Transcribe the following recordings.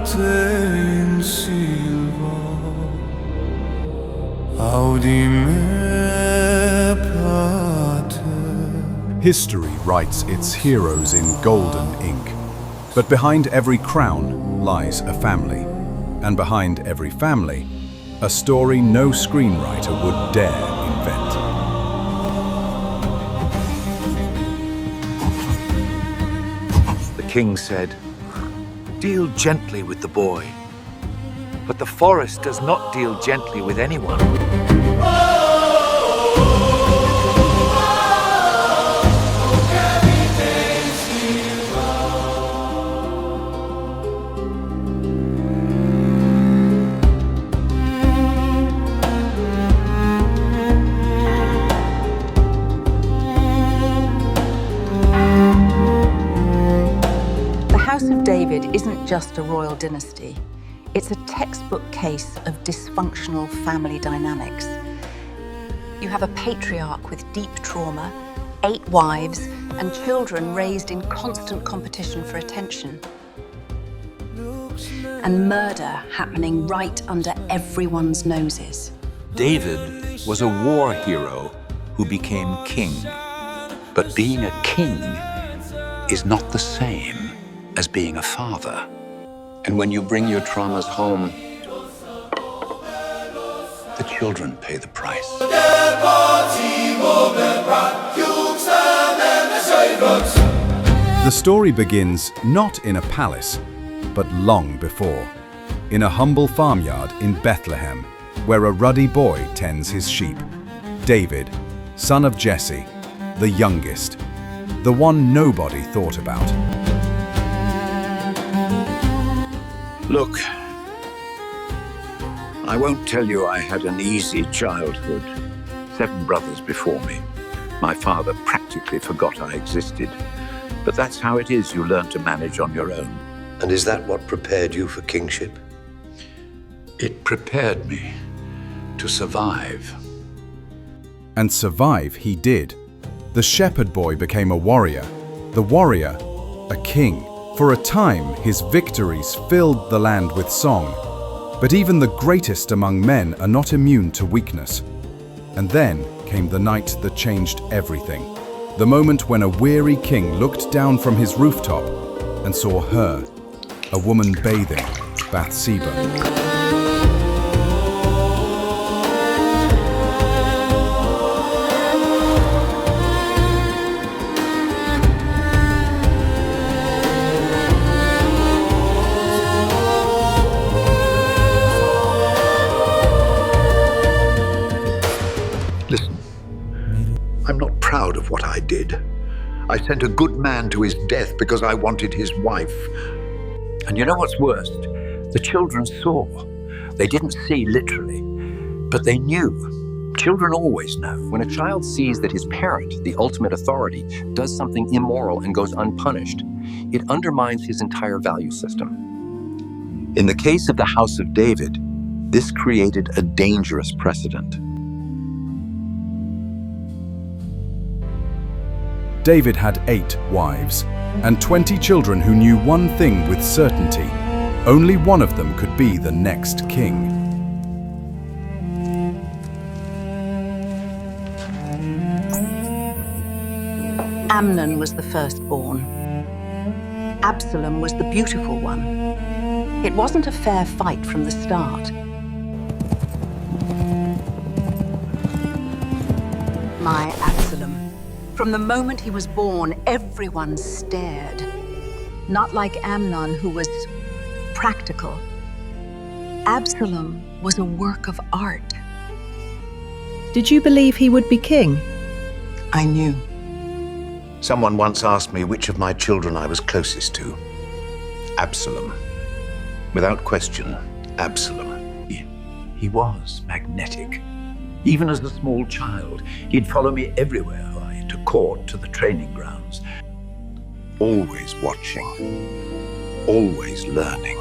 in silver, audime pater. History writes its heroes in golden ink. But behind every crown lies a family. And behind every family, a story no screenwriter would dare invent. The king said, "Deal gently with the boy." But the forest does not deal gently with anyone. David isn't just a royal dynasty. It's a textbook case of dysfunctional family dynamics. You have a patriarch with deep trauma, 8 wives, and children raised in constant competition for attention. And murder happening right under everyone's noses. David was a war hero who became king. But being a king is not the same as being a father. And when you bring your traumas home, the children pay the price. The story begins not in a palace, but long before, in a humble farmyard in Bethlehem, where a ruddy boy tends his sheep. David, son of Jesse, the youngest, the one nobody thought about. Look, I won't tell you I had an easy childhood. 7 brothers before me. My father practically forgot I existed. But that's how it is, you learn to manage on your own. And is that what prepared you for kingship? It prepared me to survive. And survive he did. The shepherd boy became a warrior. The warrior, a king. For a time, his victories filled the land with song. But even the greatest among men are not immune to weakness. And then came the night that changed everything. The moment when a weary king looked down from his rooftop and saw her, a woman bathing, Bathsheba. Listen, I'm not proud of what I did. I sent a good man to his death because I wanted his wife. And you know what's worst? The children saw. They didn't see literally, but they knew. Children always know. When a child sees that his parent, the ultimate authority, does something immoral and goes unpunished, it undermines his entire value system. In the case of the House of David, this created a dangerous precedent. David had 8 wives and 20 children who knew one thing with certainty. Only one of them could be the next king. Amnon was the firstborn. Absalom was the beautiful one. It wasn't a fair fight from the start. My Absalom. From the moment he was born, everyone stared. Not like Amnon, who was practical. Absalom was a work of art. Did you believe he would be king? I knew. Someone once asked me which of my children I was closest to. Absalom. Without question, Absalom. He was magnetic. Even as a small child, he'd follow me everywhere, to court, to the training grounds. Always watching, always learning.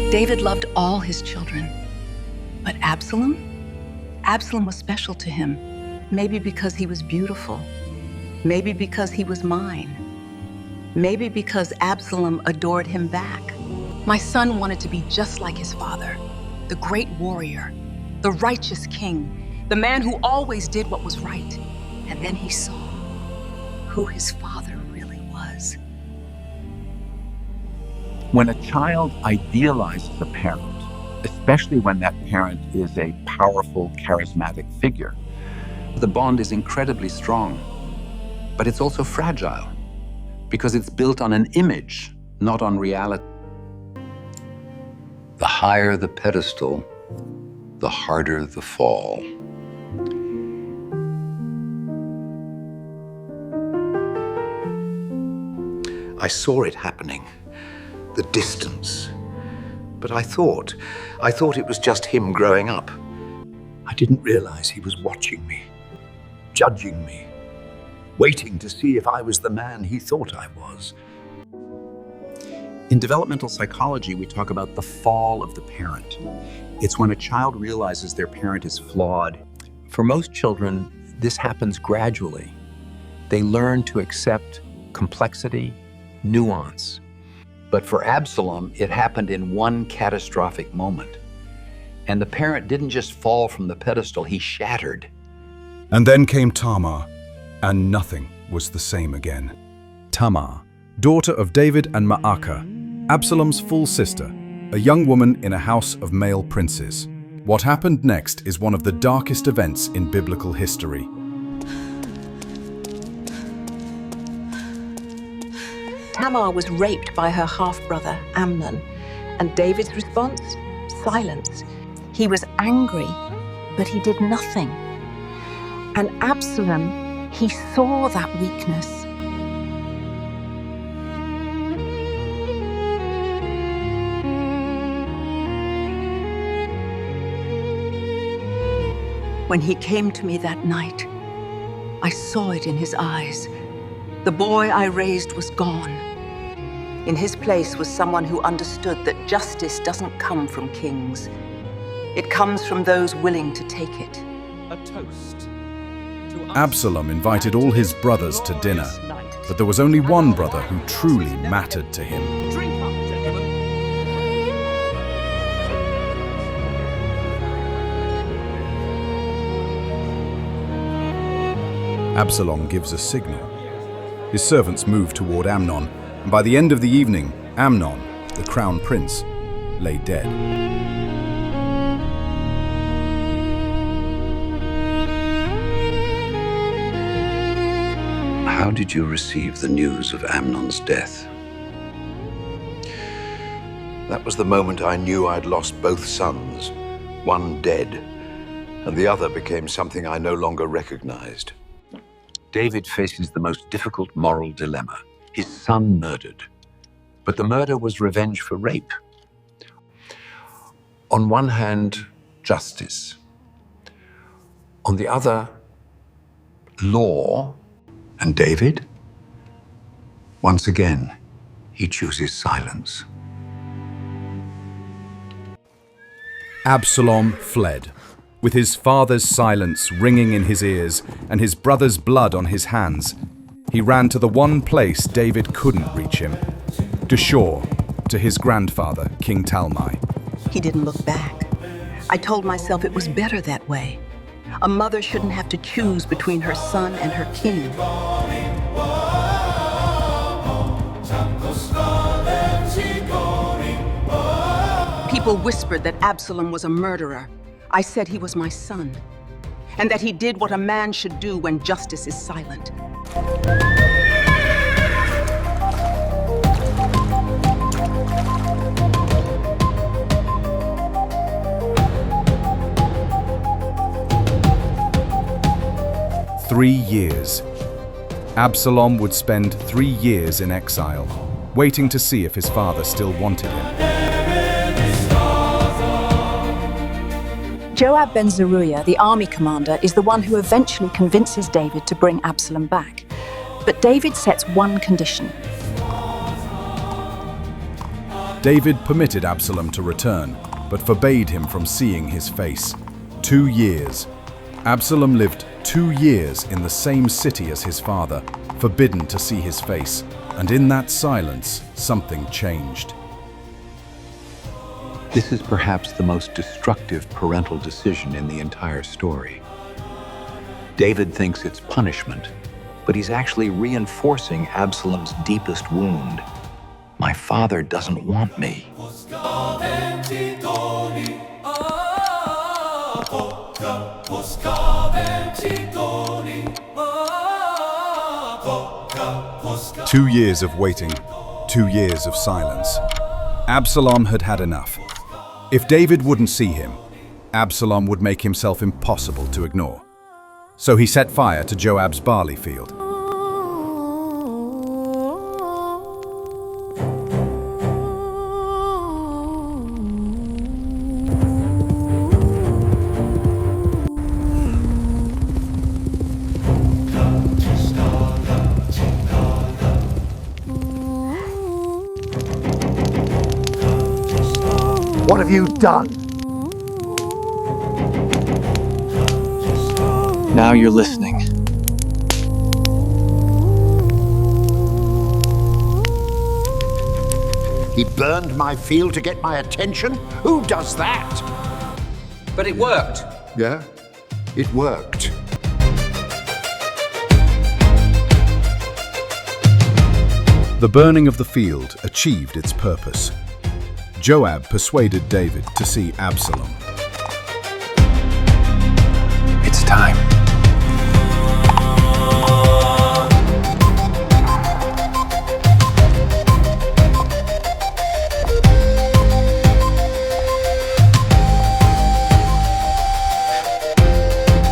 David loved all his children, but Absalom? Absalom was special to him, maybe because he was beautiful, maybe because he was mine, maybe because Absalom adored him back. My son wanted to be just like his father, the great warrior, the righteous king, the man who always did what was right. And then he saw who his father really was. When a child idealizes a parent, especially when that parent is a powerful, charismatic figure, The bond is incredibly strong, but it's also fragile because it's built on an image, not on reality. The higher the pedestal, the harder the fall. I saw it happening, the distance. But I thought it was just him growing up. I didn't realize he was watching me, judging me, waiting to see if I was the man he thought I was. In developmental psychology, we talk about the fall of the parent. It's when a child realizes their parent is flawed. For most children, this happens gradually. They learn to accept complexity, nuance. But for Absalom, it happened in one catastrophic moment. And the parent didn't just fall from the pedestal, he shattered. And then came Tamar, and nothing was the same again. Tamar, daughter of David and Ma'akah, Absalom's full sister, a young woman in a house of male princes. What happened next is one of the darkest events in biblical history. Tamar was raped by her half-brother, Amnon, and David's response? Silence. He was angry, but he did nothing. And Absalom, he saw that weakness. When he came to me that night, I saw it in his eyes. The boy I raised was gone. In his place was someone who understood that justice doesn't come from kings. It comes from those willing to take it. A toast. Absalom invited all his brothers to dinner, but there was only one brother who truly mattered to him. Drink up, gentlemen. Absalom gives a signal. His servants move toward Amnon, and by the end of the evening, Amnon, the crown prince, lay dead. How did you receive the news of Amnon's death? That was the moment I knew I'd lost both sons, one dead, and the other became something I no longer recognized. David faces the most difficult moral dilemma. His son murdered, but the murder was revenge for rape. On one hand, justice. On the other, law. And David, once again, he chooses silence. Absalom fled, with his father's silence ringing in his ears and his brother's blood on his hands. He ran to the one place David couldn't reach him, to Shur, to his grandfather, King Talmai. He didn't look back. I told myself it was better that way. A mother shouldn't have to choose between her son and her king. People whispered that Absalom was a murderer. I said he was my son, and that he did what a man should do when justice is silent. Years. Absalom would spend 3 years in exile, waiting to see if his father still wanted him. Joab ben Zeruiah, the army commander, is the one who eventually convinces David to bring Absalom back. But David sets one condition. David permitted Absalom to return, but forbade him from seeing his face. 2 years. Absalom lived 2 years in the same city as his father, forbidden to see his face, and in that silence, something changed. This is perhaps the most destructive parental decision in the entire story. David thinks it's punishment, but he's actually reinforcing Absalom's deepest wound. My father doesn't want me. 2 years of waiting, 2 years of silence. Absalom had had enough. If David wouldn't see him, Absalom would make himself impossible to ignore. So he set fire to Joab's barley field. What have you done? Now you're listening. He burned my field to get my attention? Who does that? But it worked. Yeah, it worked. The burning of the field achieved its purpose. Joab persuaded David to see Absalom. It's time.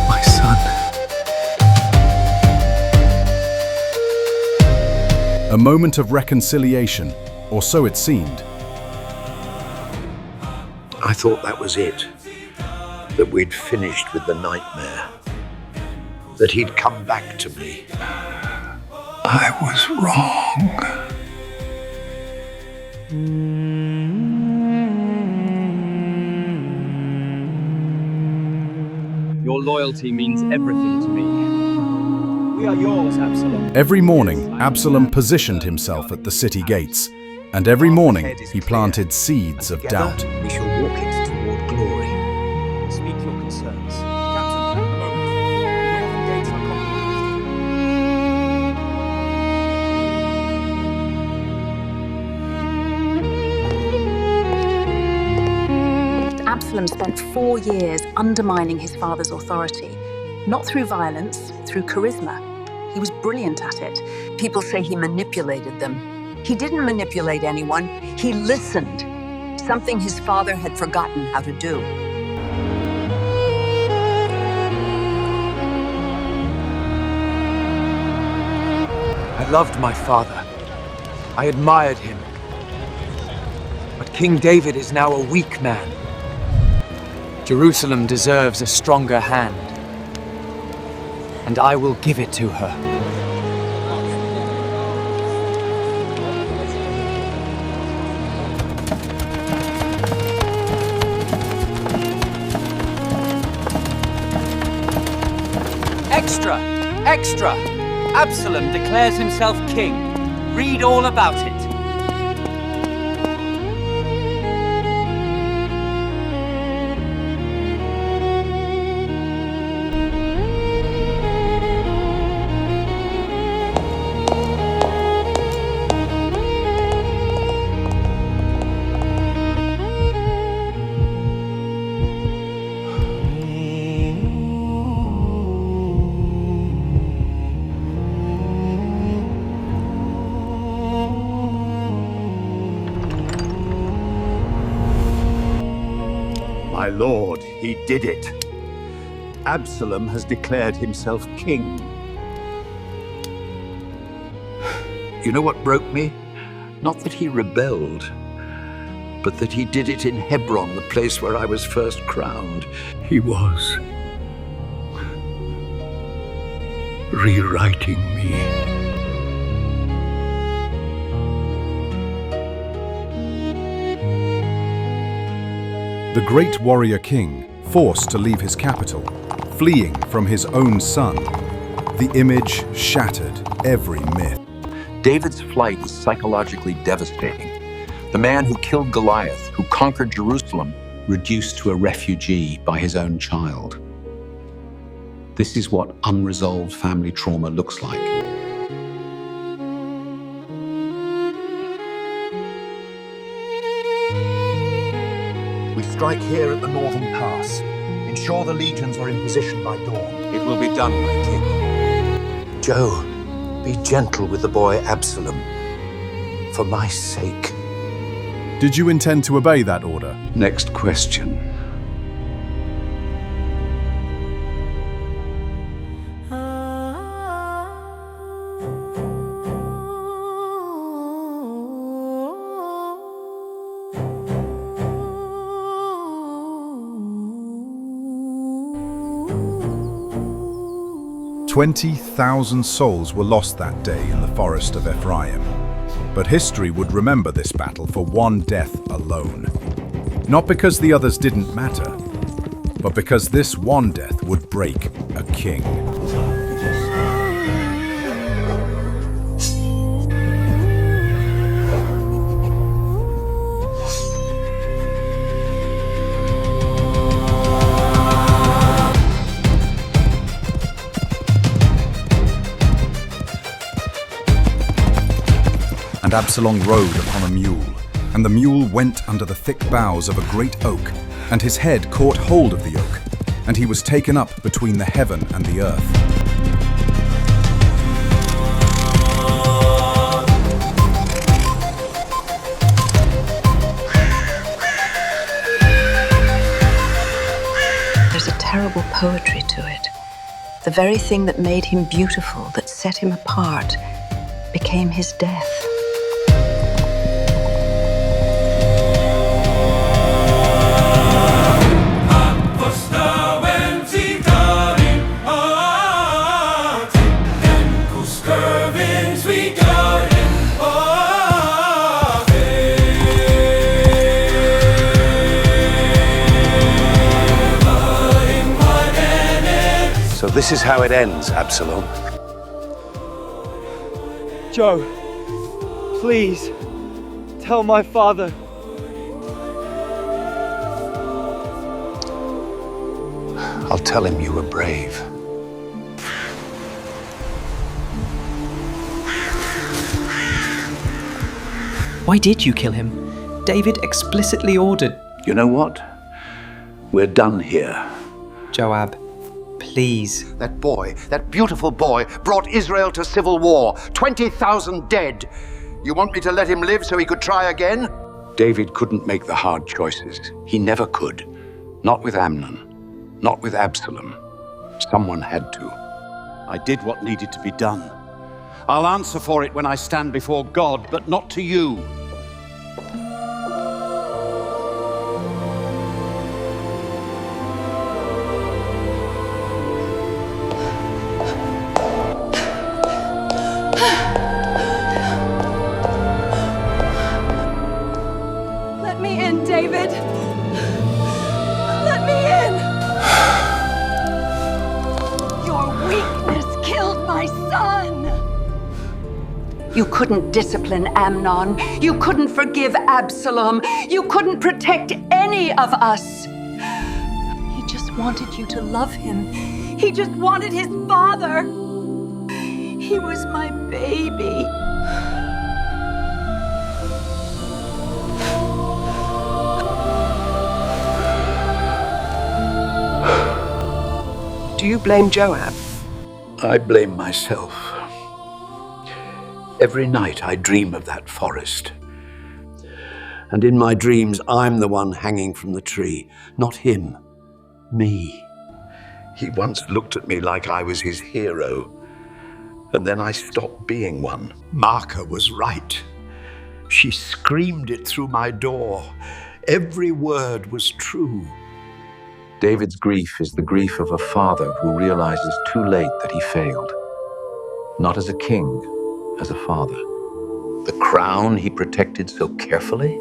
My son. A moment of reconciliation, or so it seemed. I thought that was it. That we'd finished with the nightmare. That he'd come back to me. I was wrong. Your loyalty means everything to me. We are yours, Absalom. Every morning, Absalom positioned himself at the city gates, and every morning he planted seeds of doubt. We shall walk it toward glory. Speak your concerns. Captain, at the moment, the northern gates are compromised. Absalom spent 4 years undermining his father's authority, not through violence, through charisma. He was brilliant at it. People say he manipulated them. He didn't manipulate anyone. He listened, something his father had forgotten how to do. I loved my father. I admired him. But King David is now a weak man. Jerusalem deserves a stronger hand. And I will give it to her. Extra! Extra! Absalom declares himself king. Read all about it. My lord, he did it. Absalom has declared himself king. You know what broke me? Not that he rebelled, but that he did it in Hebron, the place where I was first crowned. He was rewriting me. The great warrior king, forced to leave his capital, fleeing from his own son. The image shattered every myth. David's flight is psychologically devastating. The man who killed Goliath, who conquered Jerusalem, reduced to a refugee by his own child. This is what unresolved family trauma looks like. We strike here at the northern pass. Ensure the legions are in position by dawn. It will be done, my king. Joe, be gentle with the boy Absalom. For my sake. Did you intend to obey that order? Next question. "20,000 souls were lost that day in the forest of Ephraim. But history would remember this battle for one death alone. Not because the others didn't matter, but because this one death would break a king." And Absalom rode upon a mule, and the mule went under the thick boughs of a great oak, and his head caught hold of the oak, and he was taken up between the heaven and the earth. There's a terrible poetry to it. The very thing that made him beautiful, that set him apart, became his death. So this is how it ends, Absalom. Joe, please, tell my father. I'll tell him you were brave. Why did you kill him? David explicitly ordered. You know what? We're done here. Joab, please. That boy, that beautiful boy, brought Israel to civil war. 20,000 dead. You want me to let him live so he could try again? David couldn't make the hard choices. He never could. Not with Amnon. Not with Absalom. Someone had to. I did what needed to be done. I'll answer for it when I stand before God, but not to you. Let me in, David. Let me in. Your weakness killed my son. You couldn't discipline Amnon. You couldn't forgive Absalom. You couldn't protect any of us. He just wanted you to love him. He just wanted his father. He was my baby. Do you blame Joab? I blame myself. Every night I dream of that forest. And in my dreams, I'm the one hanging from the tree, not him, me. He once looked at me like I was his hero, and then I stopped being one. Marka was right. She screamed it through my door. Every word was true. David's grief is the grief of a father who realizes too late that he failed. Not as a king, as a father. The crown he protected so carefully?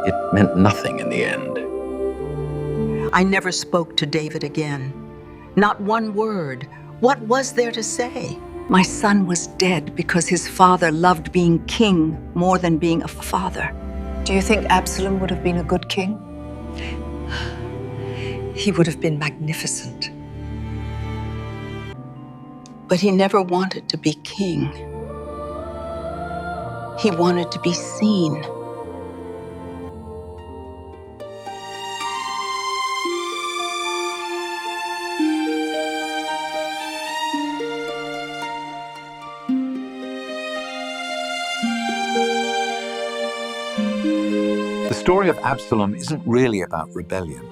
it meant nothing in the end. I never spoke to David again. Not one word. What was there to say? My son was dead because his father loved being king more than being a father. Do you think Absalom would have been a good king? He would have been magnificent. But he never wanted to be king. He wanted to be seen. The story of Absalom isn't really about rebellion.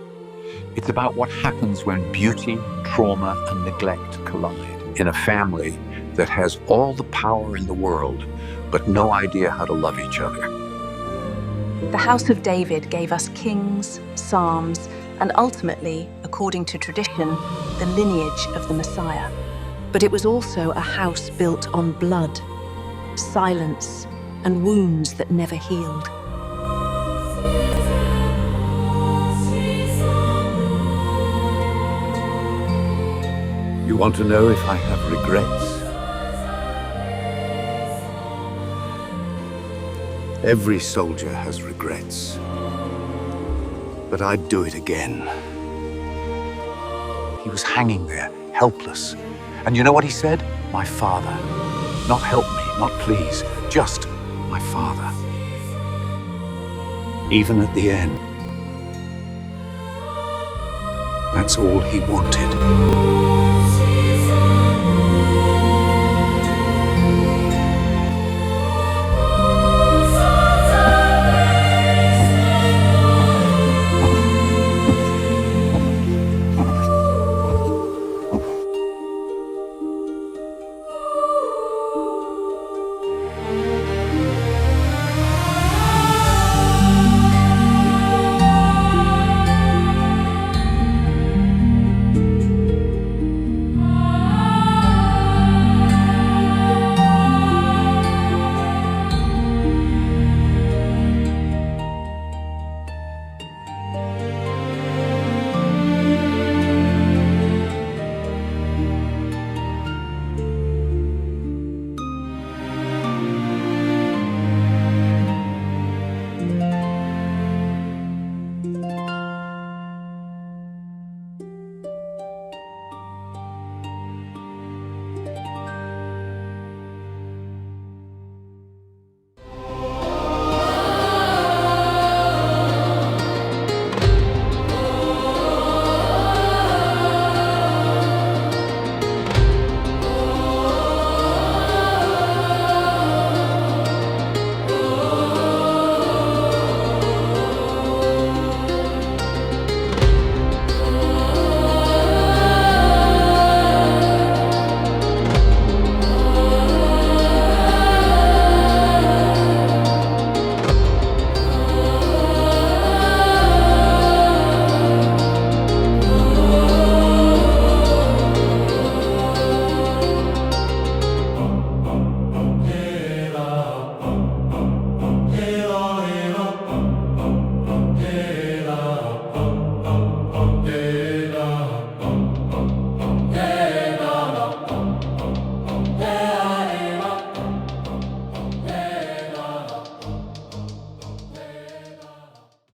It's about what happens when beauty, trauma, and neglect collide in a family that has all the power in the world, but no idea how to love each other. The House of David gave us kings, psalms, and ultimately, according to tradition, the lineage of the Messiah. But it was also a house built on blood, silence, and wounds that never healed. You want to know if I have regrets? Every soldier has regrets. But I'd do it again. He was hanging there, helpless. And you know what he said? My father. Not help me, not please, just my father. Even at the end. That's all he wanted.